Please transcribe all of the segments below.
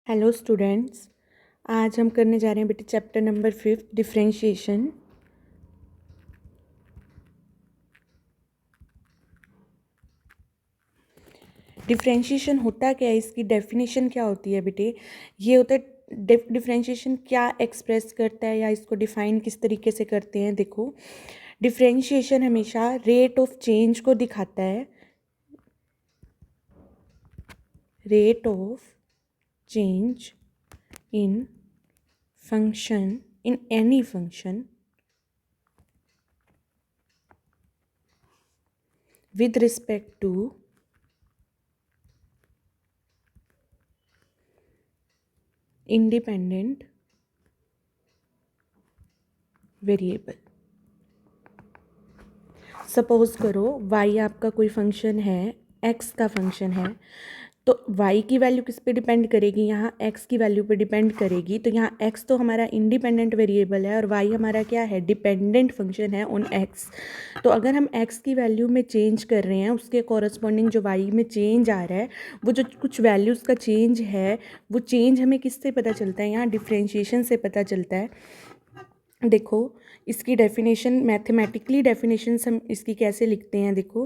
Hello students. आज हम करने जा रहे हैं बेटे चैप्टर नंबर 5 डिफरेंशिएशन। डिफरेंशिएशन होता क्या है, इसकी डेफिनेशन क्या होती है बेटे? ये होता है डिफरेंशिएशन क्या एक्सप्रेस करता है या इसको डिफाइन किस तरीके से करते हैं। देखो, डिफरेंशिएशन हमेशा रेट ऑफ चेंज को दिखाता है। Rate of change in function, in any function with respect to independent variable. Suppose करो y आपका कोई फंक्शन है, x का फंक्शन है, तो y की वैल्यू किस पे डिपेंड करेगी? यहाँ x की वैल्यू पे डिपेंड करेगी। तो यहाँ x तो हमारा इंडिपेंडेंट वेरिएबल है और y हमारा क्या है? डिपेंडेंट फंक्शन है ऑन x। तो अगर हम x की वैल्यू में चेंज कर रहे हैं, उसके कॉरस्पॉन्डिंग जो y में चेंज आ रहा है, वो जो कुछ वैल्यूज़ का चेंज है, वो चेंज हमें किससे पता चलता है? यहाँ डिफरेंशिएशन से पता चलता है। देखो, इसकी डेफिनेशन, मैथमेटिकली डेफिनेशन हम इसकी कैसे लिखते हैं। देखो,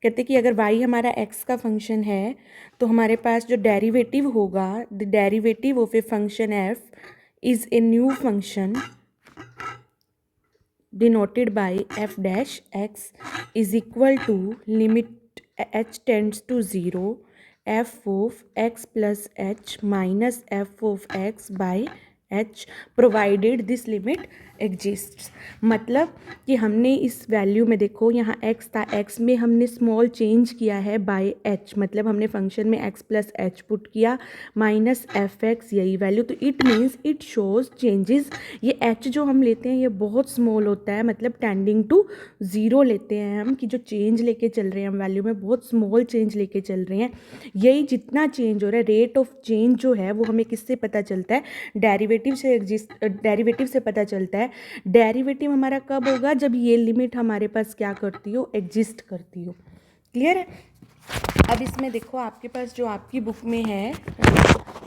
कहते कि अगर y हमारा x का फंक्शन है तो हमारे पास जो डेरिवेटिव होगा, the derivative of a function f is a new function denoted by f dash x is equal to limit h tends to 0 f of x plus h minus f of x by h provided this limit exists. मतलब कि हमने इस value में, देखो यहाँ x था, x में हमने स्मॉल चेंज किया है बाय h, मतलब हमने फंक्शन में x प्लस h पुट किया माइनस एफ एक्स, यही वैल्यू। तो it means it shows changes. ये h जो हम लेते हैं ये बहुत स्मॉल होता है, मतलब टेंडिंग टू 0 लेते हैं हम, कि जो चेंज लेके चल रहे हैं हम वैल्यू में, बहुत स्मॉल चेंज लेके चल रहे हैं। यही जितना चेंज हो रहा है, रेट ऑफ चेंज जो है वो हमें किससे पता चलता है? डेरिवेटिव से पता चलता है। डेरिवेटिव हमारा कब होगा? जब ये लिमिट हमारे पास क्या करती हो? एग्जिस्ट करती हो। क्लियर है? अब इसमें देखो, आपके पास जो आपकी बुक में है,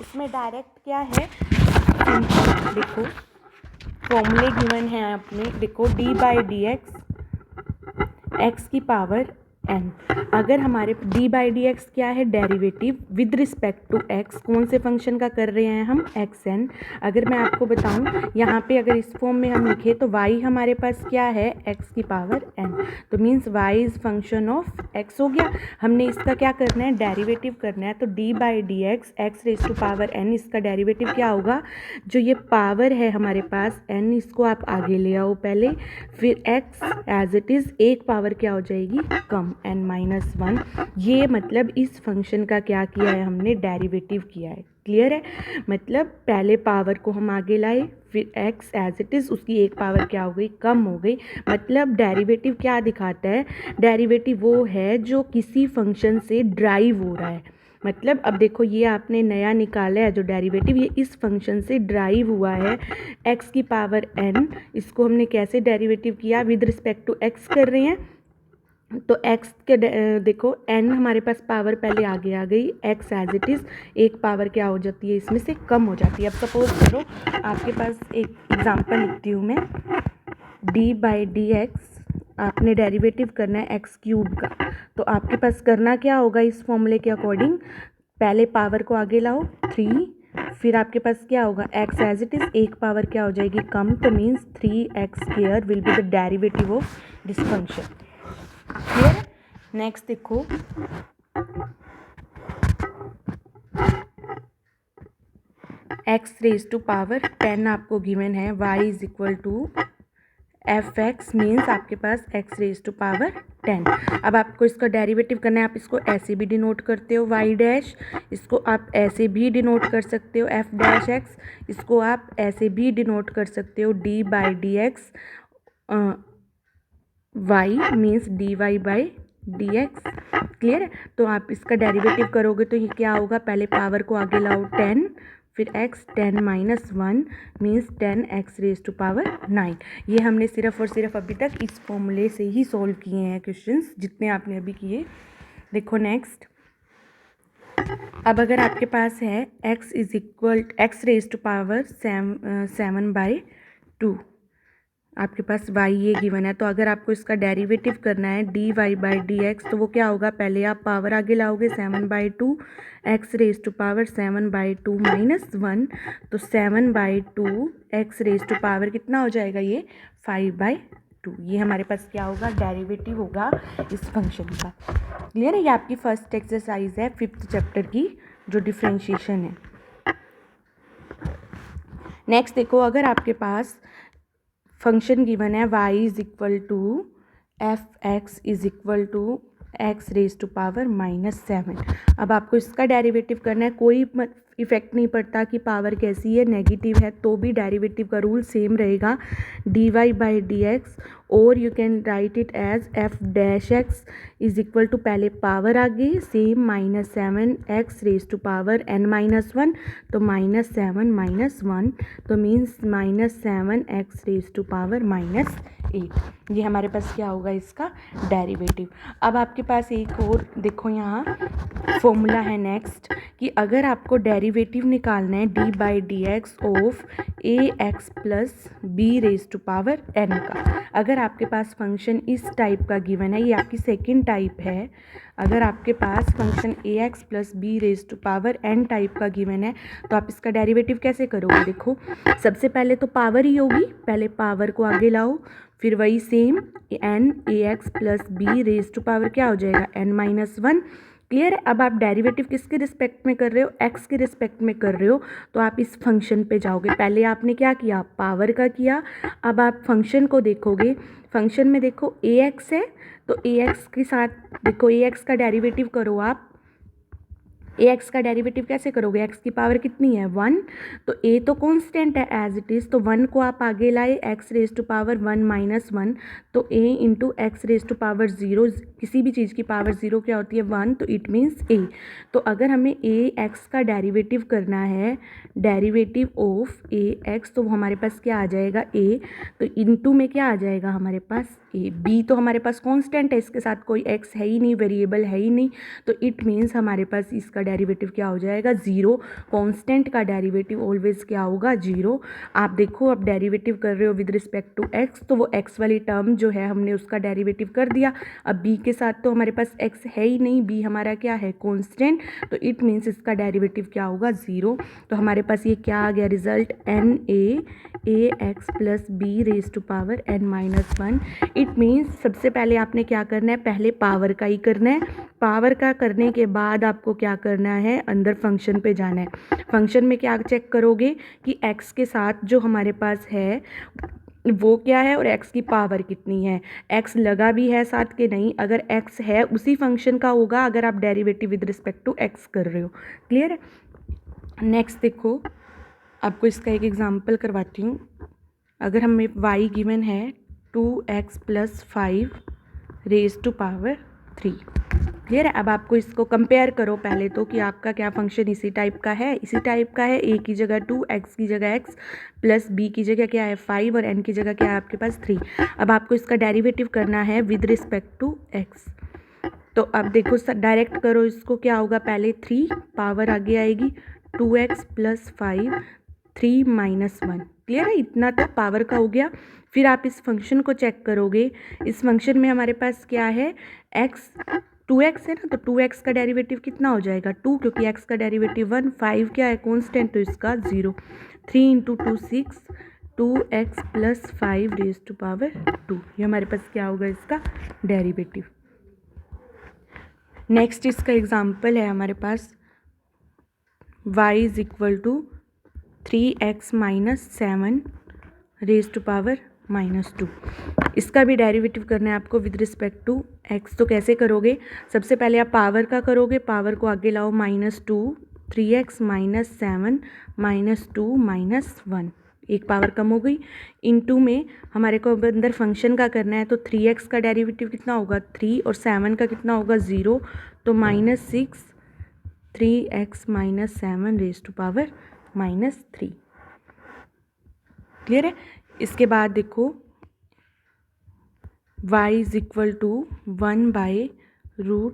इसमें डायरेक्ट क्या है? देखो, फॉर्मूले गिवन है अपने। देखो, डी बाई डी एक्स की पावर n। अगर हमारे डी बाई डी एक्स क्या है? Derivative with respect to x। कौन से फंक्शन का कर रहे हैं हम? xn। अगर मैं आपको बताऊं, यहाँ पे अगर इस फॉर्म में हम लिखे तो y हमारे पास क्या है? x की पावर n। तो means y is function of x हो गया। हमने इसका क्या करना है? डेरिवेटिव करना है। तो d by d x raise to power n, इसका डेरिवेटिव क्या होगा? जो ये पावर है हमारे पास n, इसको आप आगे ले आओ पहले, फिर x एज इट इज़, एक पावर क्या हो जाएगी? कम, n-1। ये मतलब इस फंक्शन का क्या किया है हमने? डेरिवेटिव किया है। क्लियर है? मतलब पहले पावर को हम आगे लाए, फिर x एज इट इज़, उसकी एक पावर क्या हो गई? कम हो गई। मतलब डेरिवेटिव क्या दिखाता है? डेरिवेटिव वो है जो किसी फंक्शन से ड्राइव हो रहा है। मतलब अब देखो, ये आपने नया निकाला है जो डेरिवेटिव, ये इस फंक्शन से ड्राइव हुआ है, x की पावर n। इसको हमने कैसे डेरिवेटिव किया? विद रिस्पेक्ट टू x कर रहे हैं। तो x के देखो, n हमारे पास पावर पहले आगे आ गई, x एज इट इज़, एक पावर क्या हो जाती है? इसमें से कम हो जाती है। अब सपोज करो, आपके पास एक एग्जांपल लिखती हूँ मैं। d बाई डी एक्स आपने डेरिवेटिव करना है x क्यूब का। तो आपके पास करना क्या होगा इस फॉर्मूले के अकॉर्डिंग? पहले पावर को आगे लाओ 3, फिर आपके पास क्या होगा? x एज इट इज़, एक पावर क्या हो जाएगी? कम। तो means 3x² will be the derivative of this function. Clear? Next देखो, x रेज टू पावर 10 आपको गिवन है, y is equal to f x, means आपके पास x रेज टू पावर 10। अब आपको इसका डेरिवेटिव करना है। आप इसको ऐसे भी डिनोट करते हो y डैश, इसको आप ऐसे भी डिनोट कर सकते हो f डैश x, इसको आप ऐसे भी डिनोट कर सकते हो d by d x y, means d y by d x. Clear है? तो आप इसका डेरिवेटिव करोगे तो ये क्या होगा? पहले पावर को आगे लाओ 10, फिर x 10-1 means 10x raise to power 9। ये हमने सिर्फ और सिर्फ अभी तक इस फॉर्मूले से ही सॉल्व किए हैं क्वेश्चंस, जितने आपने अभी किए। देखो नेक्स्ट, अब अगर आपके पास है x रेज टू पावर 7/2, आपके पास y ये गिवन है, तो अगर आपको इसका डेरिवेटिव करना है dy/dx, तो वो क्या होगा, पहले आप पावर आगे लाओगे 7/2, x रेज टू पावर 7/2 -1, तो 7/2 x रेज टू पावर कितना हो जाएगा, ये 5/2। ये हमारे पास क्या होगा, डेरिवेटिव होगा इस फंक्शन का। क्लियर है? ये आपकी फर्स्ट एक्सरसाइज है 5th चैप्टर की, जो डिफ्रेंशिएशन है। नेक्स्ट देखो, अगर आपके पास फंक्शन गिवन है y is equal to f(x) is equal to x raise to power -7। अब आपको इसका डेरिवेटिव करना है। कोई इफेक्ट नहीं पड़ता कि पावर कैसी है, नेगेटिव है तो भी डेरिवेटिव का रूल सेम रहेगा, dy/dx, और you can write it as f(x) is equal to, पहले पावर आगे same -7 x raise to power n-1, तो -7 -1, तो means -7 x raise to power -8। ये हमारे पास क्या होगा, इसका डेरिवेटिव। अब आपके पास एक और देखो, यहाँ फॉर्मूला है नेक्स्ट, कि अगर आपको डेरिवेटिव निकालना है dy/dx of ax plus b raise to power n का। अगर आपके पास फंक्शन इस टाइप का गिवन है, ये आपकी सेकंड टाइप है। अगर आपके पास function ax plus b raise to power n type का गिवन है, तो आप इसका डेरिवेटिव कैसे करोगे। देखो, सबसे पहले तो पावर ही होगी, पहले पावर को आगे लाओ, फिर वही same n ax plus b raise to power क्या हो जाएगा, n-1। क्लियर है? अब आप डेरिवेटिव किसके रिस्पेक्ट में कर रहे हो, x के रिस्पेक्ट में कर रहे हो, तो आप इस फंक्शन पे जाओगे। पहले आपने क्या किया, पावर का किया। अब आप फंक्शन को देखोगे, फंक्शन में देखो ax है, तो ax के साथ देखो ax का डेरिवेटिव करो आप। ax का डेरिवेटिव कैसे करोगे, x की पावर कितनी है, 1, तो a तो कांस्टेंट है एज इट इज़, तो 1 को आप आगे लाए, x रेज टू पावर 1 -1, तो a into x raise to power 0, किसी भी चीज़ की पावर 0 क्या होती है, 1, तो इट मीन्स a। तो अगर हमें ax का डेरिवेटिव करना है, डेरिवेटिव ऑफ ax, तो हमारे पास क्या आ जाएगा, a, तो इंटू में क्या आ जाएगा हमारे पास a। b तो हमारे पास कांस्टेंट है, इसके साथ कोई x है ही नहीं, वेरिएबल है ही नहीं, तो इट मीन्स हमारे पास इसका डेरिवेटिव क्या हो जाएगा, 0। कांस्टेंट का डेरिवेटिव ऑलवेज क्या होगा, 0। आप देखो, अब डेरिवेटिव कर रहे हो विद रिस्पेक्ट टू x, तो वो x वाली टर्म जो है हमने उसका डेरिवेटिव कर दिया। अब b के साथ तो हमारे पास x है ही नहीं, b हमारा क्या है, कांस्टेंट, तो इट मीन्स इसका डेरिवेटिव क्या होगा, 0। तो हमारे पास ये क्या आ गया result, ax plus b raise to power n-1। It means सबसे पहले आपने क्या करना है, पहले पावर का ही करना है। पावर का करने के बाद आपको क्या करना है, अंदर फंक्शन पे जाना है। फंक्शन में क्या चेक करोगे कि x के साथ जो हमारे पास है वो क्या है और x की पावर कितनी है, x लगा भी है साथ के नहीं, अगर x है उसी फंक्शन का होगा अगर आप derivative with respect to x कर रहे हो। क्लियर है? नेक्स्ट देखो, आपको इसका एक एग्जांपल करवाती हूँ। अगर हमें y गिवन है 2x plus 5 raise to power 3। Clear है? अब आपको इसको कंपेयर करो पहले तो, कि आपका क्या फंक्शन इसी टाइप का है, इसी टाइप का है, a की जगह 2, x की जगह x, प्लस b की जगह क्या है 5, और n की जगह क्या है आपके पास 3। अब आपको इसका डेरिवेटिव करना है विद रिस्पेक्ट टू x। तो अब देखो, डायरेक्ट करो इसको, क्या होगा, पहले 3 पावर आगे आएगी 2x प्लस 5 3 -1। क्लियर है? इतना तो पावर का हो गया। फिर आप इस फंक्शन को चेक करोगे, इस फंक्शन में हमारे पास क्या है, x 2x है ना, तो 2x का डेरिवेटिव कितना हो जाएगा, 2, क्योंकि x का डेरिवेटिव 1, 5 क्या है कांस्टेंट, तो इसका 0। 3 × 2 6, 2x plus 5 raise to power 2। ये हमारे पास क्या होगा, इसका डेरिवेटिव। नेक्स्ट इसका एग्जाम्पल है हमारे पास y is equal to 3x minus 7 raise to power -2। इसका भी डेरिवेटिव करना है आपको विद रिस्पेक्ट टू x। तो कैसे करोगे, सबसे पहले आप पावर का करोगे, पावर को आगे लाओ -2, 3x माइनस 7 -2 -1, एक पावर कम हो गई। इनटू में हमारे को अंदर फंक्शन का करना है, तो 3x का डेरिवेटिव कितना होगा, 3, और 7 का कितना होगा, 0, तो -6 3x minus 7 raise to power -3। Clear है? इसके बाद देखो, y is equal to 1/√2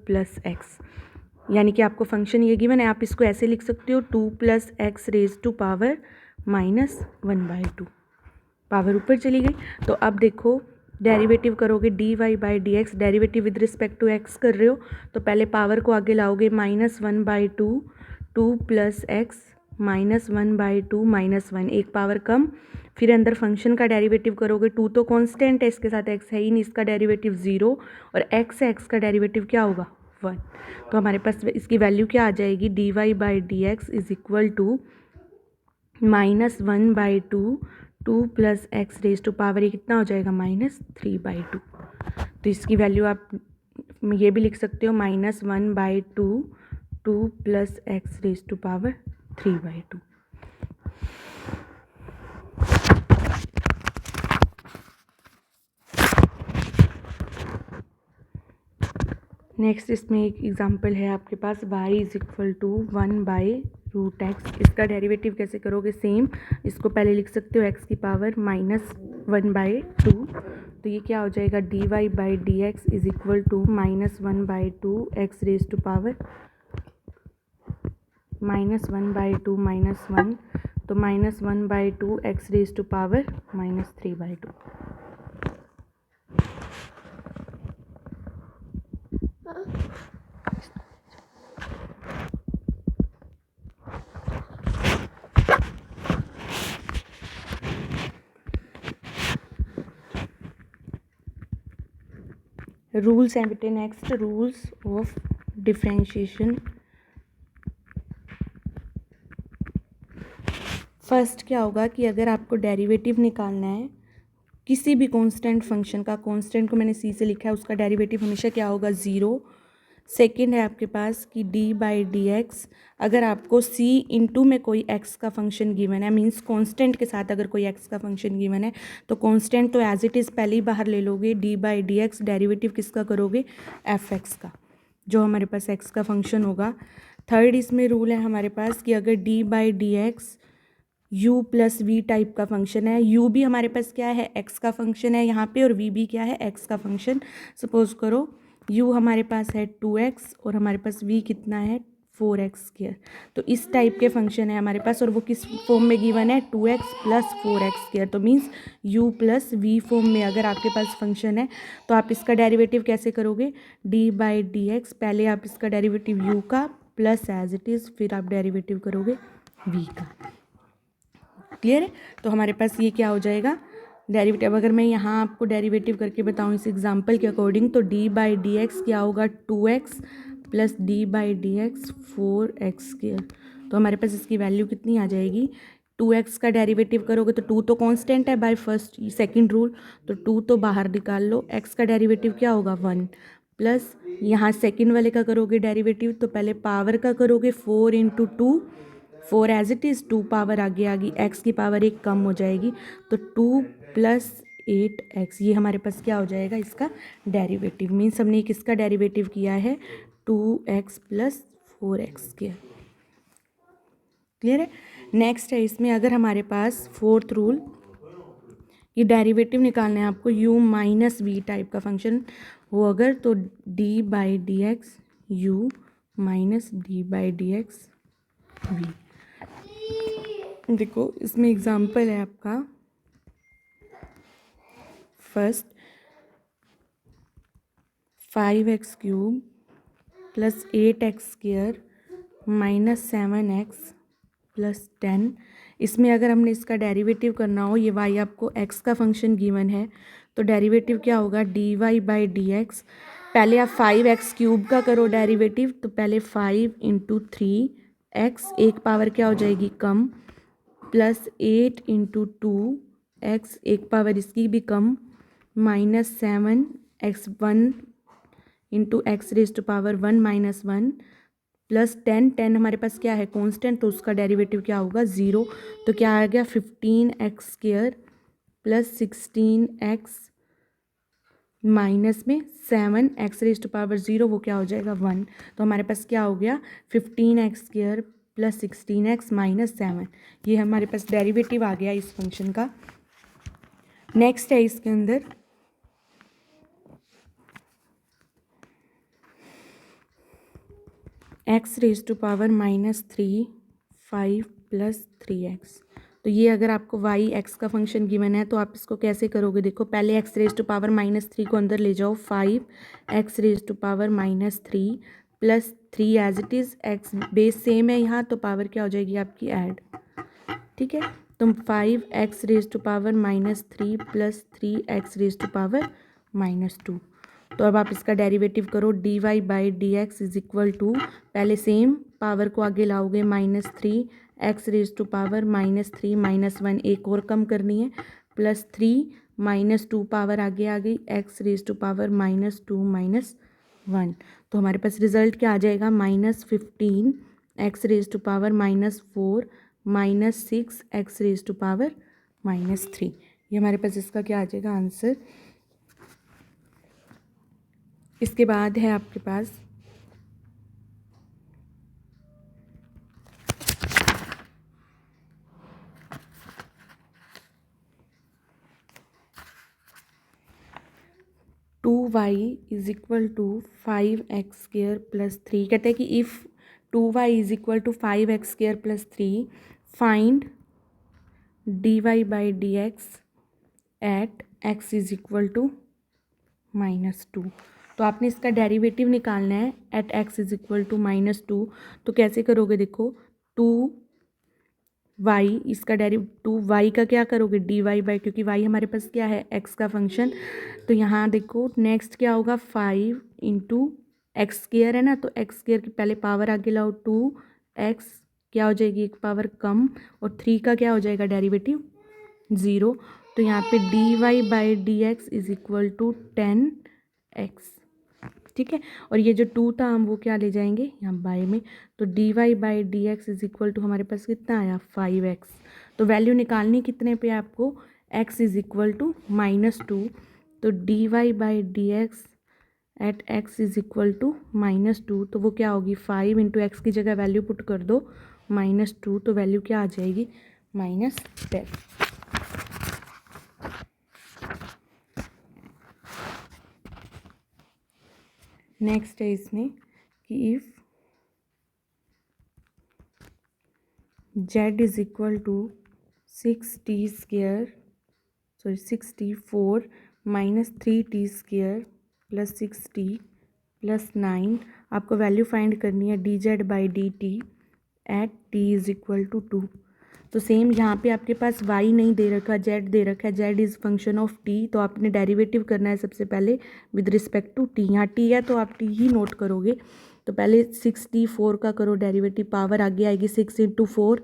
+ x। यानी कि आपको फंक्शन ये गिवन है, आप इसको ऐसे लिख सकते हो 2 + x raise to power -1/2, power ऊपर चली गई। तो अब देखो डेरिवेटिव करोगे dy/dx, derivative with respect to x कर रहे हो तो पहले पावर को आगे लाओगे -1/2, 2 + x -1/2 -1, एक पावर कम। फिर अंदर फंक्शन का डेरिवेटिव करोगे, 2 तो कांस्टेंट है, इसके साथ x है ही नहीं, इसका डेरिवेटिव 0 और x है, x का डेरिवेटिव क्या होगा 1। तो हमारे पास इसकी वैल्यू क्या आ जाएगी, dy/dx is equal to -1/2, 2 + x raise to power, ये कितना हो जाएगा -3/2। तो इसकी वैल्यू आप ये भी लिख सकते हो -1/2, 2 + x raise to power 3/2। Next इसमें एक एग्जांपल है आपके पास, y is equal to 1/√x। इसका डेरिवेटिव कैसे करोगे, सेम इसको पहले लिख सकते हो x की पावर -1/2। तो ये क्या हो जाएगा, dy/dx is equal to -1/2 x raise to power -1/2 -1, तो -1/2 x raise to power -3/2। Rules हैं बेटे, next rules of differentiation. First क्या होगा कि अगर आपको डेरिवेटिव निकालना है किसी भी कांस्टेंट फंक्शन का, कांस्टेंट को मैंने सी से लिखा है, उसका डेरिवेटिव हमेशा क्या होगा 0। सेकंड है आपके पास कि dy/dx, अगर आपको c इंटू में कोई x का फंक्शन गिवन है, मीन्स कांस्टेंट के साथ अगर कोई x का फंक्शन गिवन है तो कांस्टेंट तो एज इट इज़ पहले ही बाहर ले लोगे, dy/dx डेरिवेटिव किसका करोगे, fx का, जो हमारे पास x का फंक्शन होगा। थर्ड इसमें रूल है हमारे पास कि अगर dy/dx u + v टाइप का फंक्शन है, u भी हमारे पास क्या है, x का फंक्शन है यहाँ पे, और v भी क्या है, x का फंक्शन। सपोज करो u हमारे पास है 2x और हमारे पास v कितना है 4x²। तो इस टाइप के फंक्शन है हमारे पास, और वो किस फॉर्म में गिवन है, 2x + 4x²। तो मीन्स u + v फॉर्म में अगर आपके पास फंक्शन है तो आप इसका डेरिवेटिव कैसे करोगे, dy/dx, पहले आप इसका डेरिवेटिव u का प्लस एज इट इज़, फिर आप डेरिवेटिव करोगे v का। क्लियर है। तो हमारे पास ये क्या हो जाएगा डेरिवेटिव, अगर मैं यहाँ आपको डेरिवेटिव करके बताऊँ इस एग्जांपल के अकॉर्डिंग, तो dy/dx क्या होगा 2x + dy/dx 4x²। तो हमारे पास इसकी वैल्यू कितनी आ जाएगी, 2x का डेरिवेटिव करोगे तो 2 तो कांस्टेंट है बाय फर्स्ट सेकंड रूल, तो 2 तो बाहर निकाल लो, x का डेरिवेटिव क्या होगा 1, प्लस यहाँ सेकंड वाले का करोगे डेरिवेटिव तो पहले पावर का करोगे 4 × 2, 4 एज इट इज़, 2 पावर आगे आ गई, x की पावर एक कम हो जाएगी, तो 2 + 8x, ये हमारे पास क्या हो जाएगा इसका डेरिवेटिव। मीन्स हमने किसका डेरिवेटिव किया है 2x + 4x²। क्लियर है। नेक्स्ट है इसमें, अगर हमारे पास फोर्थ रूल, ये डेरिवेटिव निकालना है आपको u - v टाइप का फंक्शन हो अगर, तो dy/dx u - dy/dx v। देखो इसमें एग्जांपल है आपका, फर्स्ट 5x³ + 8x² -7x + 10। इसमें अगर हमने इसका डेरिवेटिव करना हो, ये y आपको x का फंक्शन गिवन है, तो डेरिवेटिव क्या होगा dy/dx, पहले आप 5x³ का करो डेरिवेटिव, तो पहले 5 × 3x, एक पावर क्या हो जाएगी कम, प्लस 8 × 2x, एक पावर इसकी भी कम, -7x, 1 × x raise to power 1 - 1, plus 10 हमारे पास क्या है कांस्टेंट, तो उसका डेरिवेटिव क्या होगा 0। तो क्या आ गया 15x² + 16x माइनस में 7x रेज टू पावर 0, वो क्या हो जाएगा 1। तो हमारे पास क्या हो गया 15x² + 16x - 7, ये हमारे पास डेरिवेटिव आ गया इस फंक्शन का। नेक्स्ट है इसके अंदर x raise to power -3 5 + 3x। तो ये अगर आपको वाई एक्स का फंक्शन गिवन है तो आप इसको कैसे करोगे? देखो पहले एक्स रेज टू पावर -3 को अंदर ले जाओ, 5 x raise to power -3 + 3 as it is, x base same है यहाँ तो पावर क्या हो जाएगी आपकी ऐड, ठीक है। तो 5 x raise to power -3 + 3 x raise to power -2। तो अब आप इसका डेरिवेटिव करो, dy/dx इज इक्वल टू, पहले सेम पावर को आगे लाओगे -3 एक्स रेज टू पावर -3 -1 एक और कम करनी है, +3 -2 पावर आगे आ गई एक्स रेज टू पावर -2 -1। तो हमारे पास रिजल्ट क्या आ जाएगा? -15 x raise to power -4 -6 x raise to power -3। ये हमारे पास इसका क्या आ जाएगा आंसर। इसके बाद है आपके पास two y is equal to 5x² + 3। कहते हैं कि if 2y is equal to 5x² + 3 find dy/dx at x is equal to -2। तो आपने इसका डेरिवेटिव निकालना है at x is equal to -2। तो कैसे करोगे? देखो 2y इसका टू वाई का क्या करोगे? dy/, क्योंकि y हमारे पास क्या है? x का फंक्शन। तो यहाँ देखो नेक्स्ट क्या होगा? 5 × x² है ना, तो x² की पहले पावर आगे लाओ, 2x क्या हो जाएगी? एक पावर कम, और 3 का क्या हो जाएगा डेरिवेटिव? 0। तो यहाँ पे dy/dx is equal to 10x, ठीक है। और ये जो 2 था हम वो क्या ले जाएंगे यहाँ बाय में, तो dy/dx इज इक्वल टू हमारे पास कितना आया? 5x। तो वैल्यू निकालनी कितने पे आपको? x is equal to -2। तो dy/dx at x is equal to -2, तो वो क्या होगी? 5 × x की जगह वैल्यू पुट कर दो -2, तो वैल्यू क्या आ जाएगी? -10। नेक्स्ट है इसमें कि if z is equal to 6t² 64 -3t² + 6t + 9, आपको वैल्यू फाइंड करनी है dz/dt at t is equal to 2। तो सेम यहाँ पे आपके पास y नहीं दे रखा, z दे रखा है, z is function of t। तो आपने डेरिवेटिव करना है सबसे पहले विद रिस्पेक्ट टू t। यहाँ t है तो आप t ही नोट करोगे। तो पहले 64 का करो डेरिवेटिव, पावर आगे आएगी 6 × 4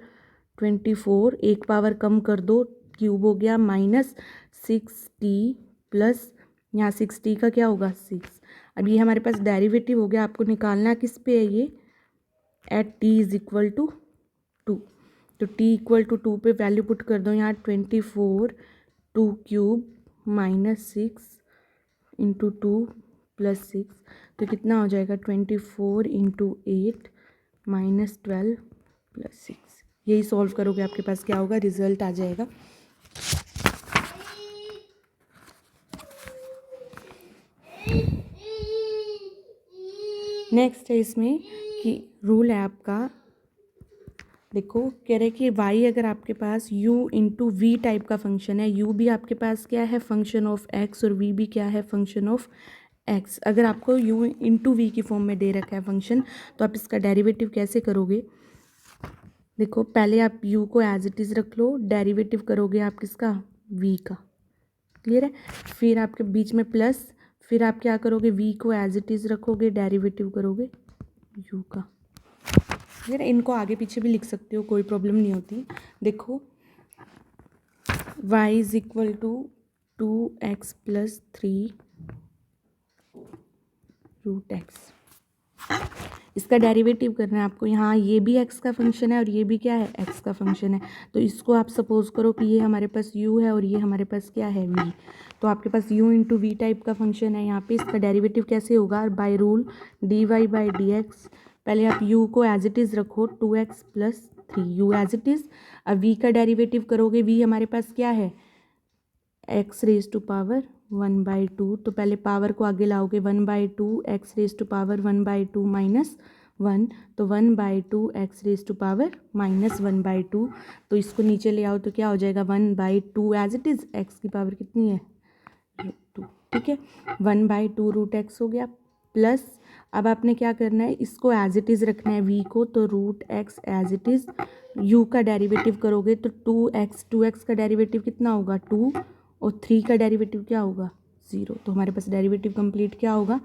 24, एक पावर कम कर दो, क्यूब हो गया, -6t प्लस यहाँ 6t का क्या होगा? 6। अब ये हमारे पास डेरिवेटिव हो गया, आपको निकालना किस पे है? ये at t is equal to 2। तो t इक्वल टू 2 पे वैल्यू पुट कर दो यहाँ 24, 2³ -6 × 2 + 6, तो कितना हो जाएगा? 24 × 8 -12 + 6। यही सॉल्व करोगे आपके पास क्या होगा? रिजल्ट आ जाएगा। नेक्स्ट है इसमें कि रूल है आपका, देखो कह रहे कि y अगर आपके पास u × v टाइप का फंक्शन है, u भी आपके पास क्या है? फंक्शन ऑफ x, और v भी क्या है? Function of x। अगर आपको u × v की फॉर्म में दे रखा है फंक्शन, तो आप इसका डेरिवेटिव कैसे करोगे? देखो पहले आप u को एज इट इज़ रख लो, डेरिवेटिव करोगे आप किसका? v का, क्लियर है। फिर आपके बीच में प्लस, फिर आप क्या करोगे? v को एज इट इज़ रखोगे, डेरिवेटिव करोगे u का, क्लियर है। इनको आगे पीछे भी लिख सकते हो, कोई प्रॉब्लम नहीं होती। देखो y is equal to 2x + 3 √x, इसका डेरिवेटिव करना है आपको। यहाँ ये भी x का फंक्शन है और ये भी क्या है? x का फंक्शन है। तो इसको आप सपोज करो कि ये हमारे पास u है और ये हमारे पास क्या है? v। तो आपके पास u × v टाइप का फंक्शन है यहाँ पे, इसका डेरिवेटिव कैसे होगा? बाय रूल dy/dx, पहले आप u को एज इट इज़ रखो, 2x + 3 u as it is. अब v का डेरिवेटिव करोगे, v हमारे पास क्या है? x रेज टू पावर 1/2, तो पहले पावर को आगे लाओगे 1/2 x रेज टू पावर 1/2 - 1, तो 1/2 x⁻² -1/2, तो इसको नीचे ले आओ तो क्या हो जाएगा 1/2 एज इट इज़, x की पावर कितनी है 2, ठीक है। 1/2 √x हो गया, प्लस अब आपने क्या करना है, इसको एज इट इज़ रखना है v को, तो √x as it is, u का डेरिवेटिव करोगे तो 2x का डेरिवेटिव कितना होगा 2, और 3 का डेरिवेटिव क्या होगा 0, तो हमारे पास डेरिवेटिव कंप्लीट क्या होगा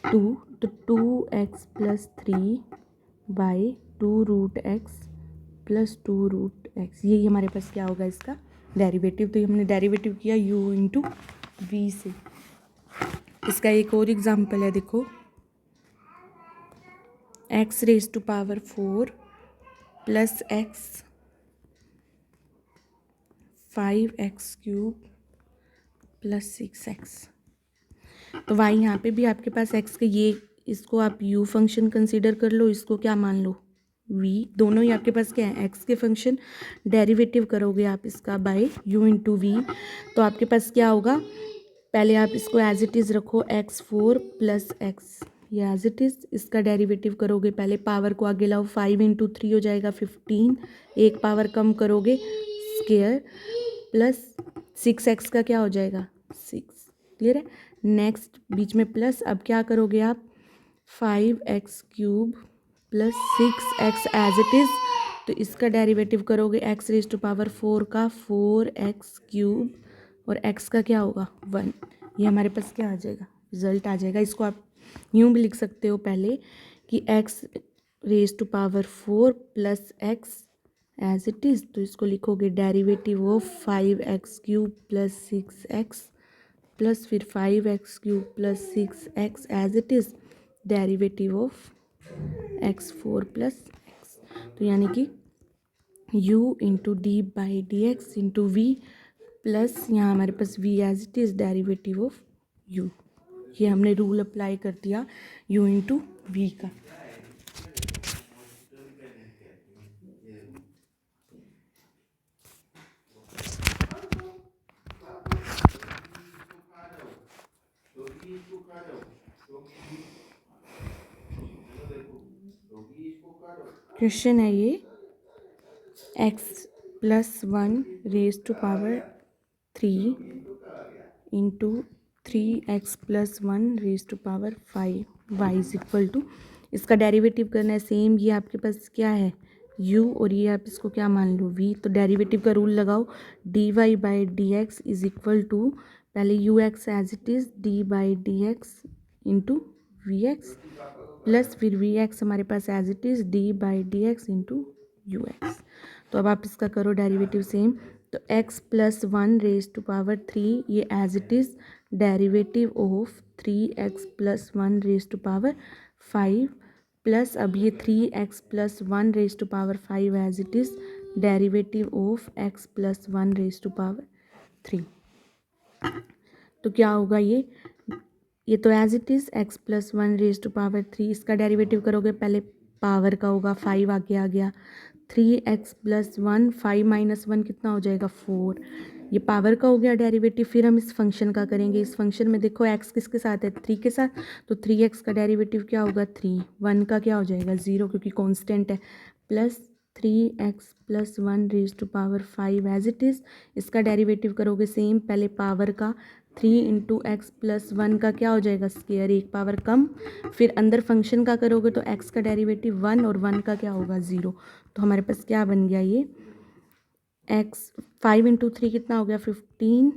2, तो 2x + 3/2 √x + 2 √x, यही हमारे पास क्या होगा इसका डेरिवेटिव। तो ये हमने डेरिवेटिव किया u × v से। इसका एक और एग्जाम्पल है, देखो x⁻⁴ + x 5x³ + 6x, तो y यहाँ पे भी आपके पास x के ये, इसको आप u फंक्शन कंसीडर कर लो, इसको क्या मान लो v, दोनों ही आपके पास क्या है x के फंक्शन, डेरिवेटिव करोगे आप इसका बाय u × v, तो आपके पास क्या होगा, पहले आप इसको एज इट इज़ रखो x4 + x, ये एज इट इज़, इसका डेरिवेटिव करोगे, पहले पावर को आगे लाओ, 5 × 3 हो जाएगा 15, एक पावर कम करोगे स्क्वायर, प्लस 6x का क्या हो जाएगा 6, क्लियर है। नेक्स्ट बीच में प्लस, अब क्या करोगे आप 5x³ + 6x as it is, तो इसका डेरिवेटिव करोगे x⁻⁴ का 4x³ और x का क्या होगा 1, ये हमारे पास क्या आ जाएगा रिजल्ट आ जाएगा। इसको आप यूँ भी लिख सकते हो पहले कि x⁻⁴ + x as it is, तो इसको लिखोगे derivative of 5x³ + 6x plus फिर 5x³ + 6x as it is, derivative of x4 + x, तो यानी कि u × d/dx × v प्लस यहाँ हमारे पास v as it is, derivative of u, ये हमने रूल अप्लाई कर दिया u × v का। क्वेश्चन है ये, x + 1⁻³ × 3x + 1⁻5 y = इसका डेरिवेटिव करना है, सेम ये आपके पास क्या है u और ये आप इसको क्या मान लो v, तो डेरिवेटिव का रूल लगाओ, dy/dx = पहले ux as it is d/dx × vx plus फिर vx हमारे पास as it is d/dx × ux, तो अब आप इसका करो डेरिवेटिव सेम, तो x + 1⁻³ ये as it is, derivative of 3x + 1⁻5 plus अब ये 3x + 1⁻5 as it is, derivative of x + 1⁻3, तो क्या होगा ये तो एज इट इज़ x + 1⁻3, इसका डेरिवेटिव करोगे, पहले पावर का होगा 5 आगे आ गया, 3x + 1, 5 - 1 कितना हो जाएगा 4, ये पावर का हो गया डेरिवेटिव। फिर हम इस फंक्शन का करेंगे, इस फंक्शन में देखो x किसके साथ है 3 के साथ, तो 3x का डेरिवेटिव क्या होगा 3, 1 का क्या हो जाएगा 0 क्योंकि कांस्टेंट है, plus 3x + 1⁻5 as it is, इसका डेरिवेटिव करोगे सेम, पहले पावर का 3 × x + 1 का क्या हो जाएगा स्क्वायर, एक पावर कम, फिर अंदर फंक्शन का करोगे तो x का डेरिवेटिव 1 और 1 का क्या होगा 0, तो हमारे पास क्या बन गया ये x 5 × 3 कितना हो गया 15,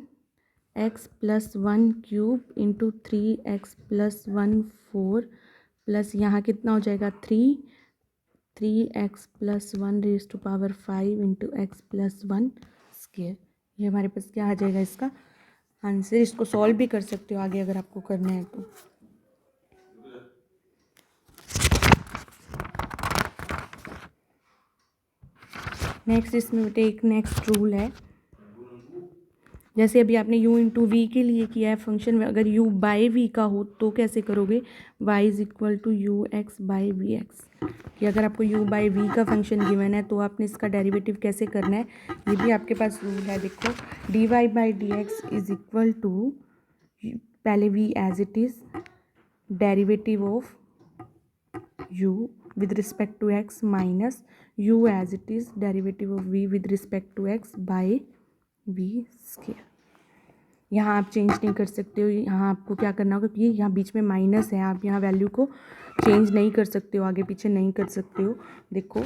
x + 1³ × 3x + 1 4 प्लस यहाँ कितना हो जाएगा 3x + 1⁻5 × x + 1 स्क्वायर, ये हमारे पास क्या आ जाएगा इसका आंसर। इसको सॉल्व भी कर सकते हो आगे अगर आपको करना है तो। नेक्स्ट इसमें बेटे एक नेक्स्ट रूल है, जैसे अभी आपने u × v के लिए किया है फंक्शन में, अगर u/v का हो तो कैसे करोगे, y = ux/vx, कि अगर आपको u/v का फंक्शन गिवन है तो आपने इसका डेरिवेटिव कैसे करना है, ये भी आपके पास रूल है। देखो dy/dx = पहले v as it is, derivative of u with respect to x minus u as it is derivative of v with respect to x by v square. यहाँ आप चेंज नहीं कर सकते हो, यहाँ आपको क्या करना होगा, ये यहाँ बीच में माइनस है, आप यहाँ वैल्यू को चेंज नहीं कर सकते हो, आगे पीछे नहीं कर सकते हो। देखो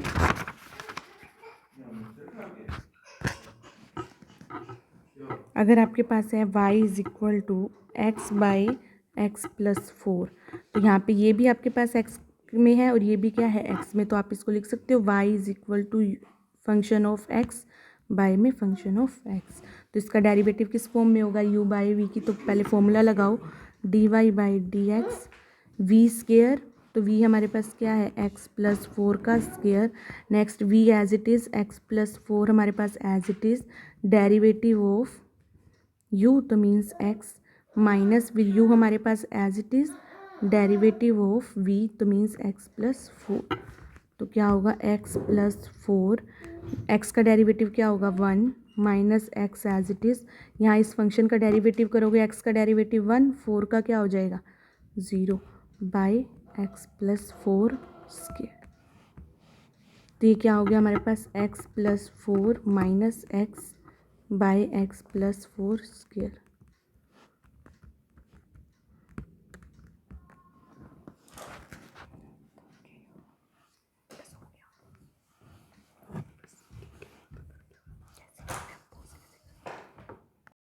अगर आपके पास है y is equal to x by x plus 4, तो यहाँ पे ये भी आपके पास x में है और ये भी क्या है x में, तो आप इसको लिख सकते हो y is equal to function of x by में फंक्शन ऑफ x। तो इसका डेरिवेटिव किस फॉर्म में होगा, u बाई वी की, तो पहले फॉर्मूला लगाओ dy by d x v square, तो v हमारे पास क्या है x प्लस 4 का square. Next v as it is x plus 4 हमारे पास as it is derivative of u, तो means x minus with u हमारे पास as it is derivative of v, तो मीन्स x प्लस 4। तो क्या होगा x प्लस 4, x का डेरिवेटिव क्या होगा 1 minus x as it is, यहाँ इस फंक्शन का डेरिवेटिव करोगे x का डेरिवेटिव 1, 4 का क्या हो जाएगा 0 बाय x प्लस 4 स्क्वायर। तो ये क्या हो गया हमारे पास x plus 4 minus x by x plus 4 square.